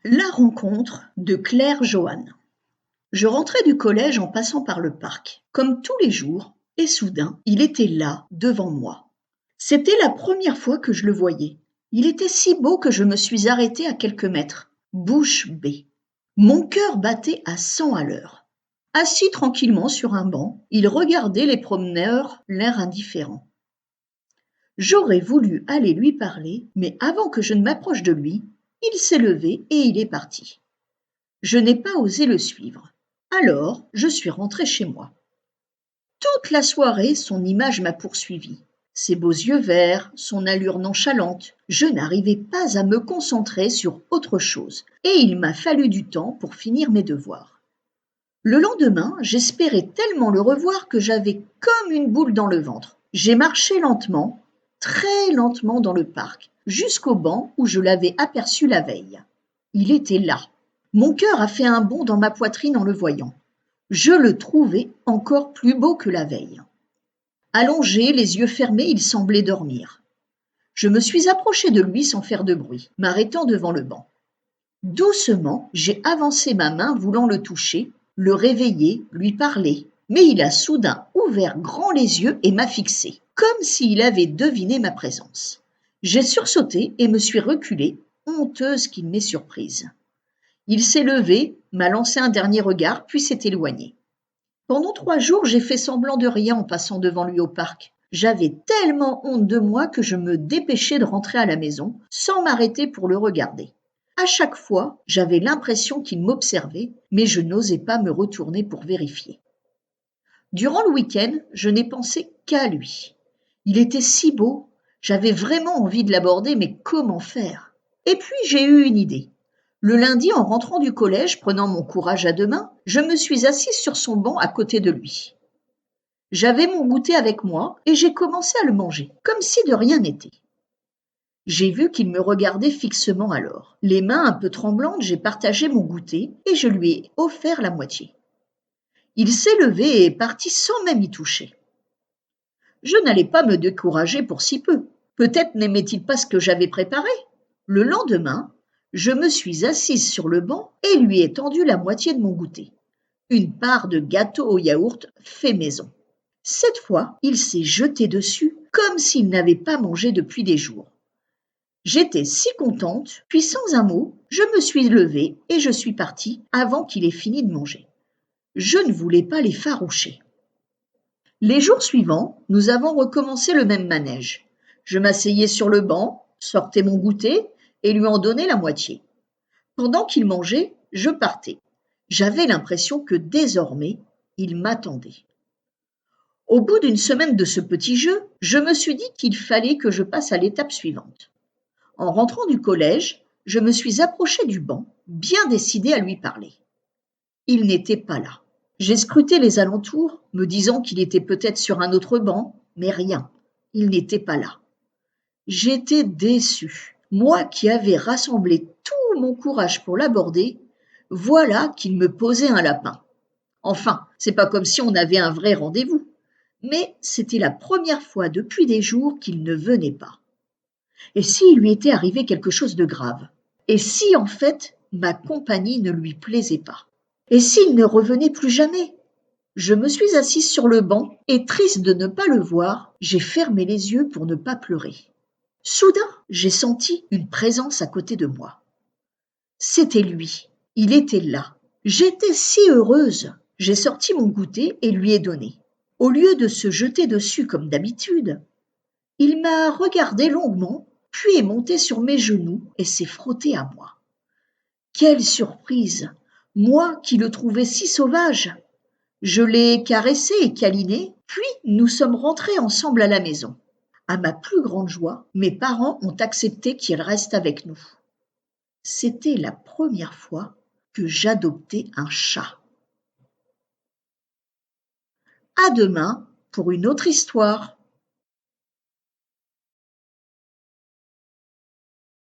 La rencontre de Claire Johanne. Je rentrais du collège en passant par le parc, comme tous les jours, et soudain, il était là, devant moi. C'était la première fois que je le voyais. Il était si beau que je me suis arrêtée à quelques mètres, bouche bée. Mon cœur battait à 100 à l'heure. Assis tranquillement sur un banc, il regardait les promeneurs, l'air indifférent. J'aurais voulu aller lui parler, mais avant que je ne m'approche de lui, il s'est levé et il est parti. Je n'ai pas osé le suivre. Alors, je suis rentrée chez moi. Toute la soirée, son image m'a poursuivie. Ses beaux yeux verts, son allure nonchalante, je n'arrivais pas à me concentrer sur autre chose, et il m'a fallu du temps pour finir mes devoirs. Le lendemain, j'espérais tellement le revoir que j'avais comme une boule dans le ventre. J'ai marché lentement, très lentement dans le parc, jusqu'au banc où je l'avais aperçu la veille. Il était là. Mon cœur a fait un bond dans ma poitrine en le voyant. Je le trouvais encore plus beau que la veille. Allongé, les yeux fermés, il semblait dormir. Je me suis approchée de lui sans faire de bruit, m'arrêtant devant le banc. Doucement, j'ai avancé ma main voulant le toucher, le réveiller, lui parler. Mais il a soudain ouvert grand les yeux et m'a fixée, comme s'il avait deviné ma présence. J'ai sursauté et me suis reculée, honteuse qu'il m'ait surprise. Il s'est levé, m'a lancé un dernier regard, puis s'est éloigné. Pendant 3 jours, j'ai fait semblant de rien en passant devant lui au parc. J'avais tellement honte de moi que je me dépêchais de rentrer à la maison, sans m'arrêter pour le regarder. À chaque fois, j'avais l'impression qu'il m'observait, mais je n'osais pas me retourner pour vérifier. Durant le week-end, je n'ai pensé qu'à lui. Il était si beau, j'avais vraiment envie de l'aborder, mais comment faire? Et puis j'ai eu une idée. Le lundi, en rentrant du collège, prenant mon courage à 2 mains, je me suis assise sur son banc à côté de lui. J'avais mon goûter avec moi et j'ai commencé à le manger, comme si de rien n'était. J'ai vu qu'il me regardait fixement alors. Les mains un peu tremblantes, j'ai partagé mon goûter et je lui ai offert la moitié. Il s'est levé et est parti sans même y toucher. Je n'allais pas me décourager pour si peu. Peut-être n'aimait-il pas ce que j'avais préparé. Le lendemain, je me suis assise sur le banc et lui ai tendu la moitié de mon goûter. Une part de gâteau au yaourt fait maison. Cette fois, il s'est jeté dessus comme s'il n'avait pas mangé depuis des jours. J'étais si contente, puis sans un mot, je me suis levée et je suis partie avant qu'il ait fini de manger. Je ne voulais pas l'effaroucher. Les jours suivants, nous avons recommencé le même manège. Je m'asseyais sur le banc, sortais mon goûter et lui en donnais la moitié. Pendant qu'il mangeait, je partais. J'avais l'impression que désormais, il m'attendait. Au bout d'une semaine de ce petit jeu, je me suis dit qu'il fallait que je passe à l'étape suivante. En rentrant du collège, je me suis approchée du banc, bien décidée à lui parler. Il n'était pas là. J'ai scruté les alentours, me disant qu'il était peut-être sur un autre banc, mais rien. Il n'était pas là. J'étais déçue. Moi qui avais rassemblé tout mon courage pour l'aborder, voilà qu'il me posait un lapin. Enfin, c'est pas comme si on avait un vrai rendez-vous. Mais c'était la première fois depuis des jours qu'il ne venait pas. Et s'il lui était arrivé quelque chose de grave? Et si, en fait, ma compagnie ne lui plaisait pas? Et s'il ne revenait plus jamais? Je me suis assise sur le banc et, triste de ne pas le voir, j'ai fermé les yeux pour ne pas pleurer. Soudain, j'ai senti une présence à côté de moi. C'était lui. Il était là. J'étais si heureuse. J'ai sorti mon goûter et lui ai donné. Au lieu de se jeter dessus comme d'habitude, il m'a regardé longuement, puis est monté sur mes genoux et s'est frotté à moi. Quelle surprise! Moi qui le trouvais si sauvage! Je l'ai caressé et câliné, puis nous sommes rentrés ensemble à la maison. À ma plus grande joie, mes parents ont accepté qu'il reste avec nous. C'était la première fois que j'adoptais un chat. À demain pour une autre histoire.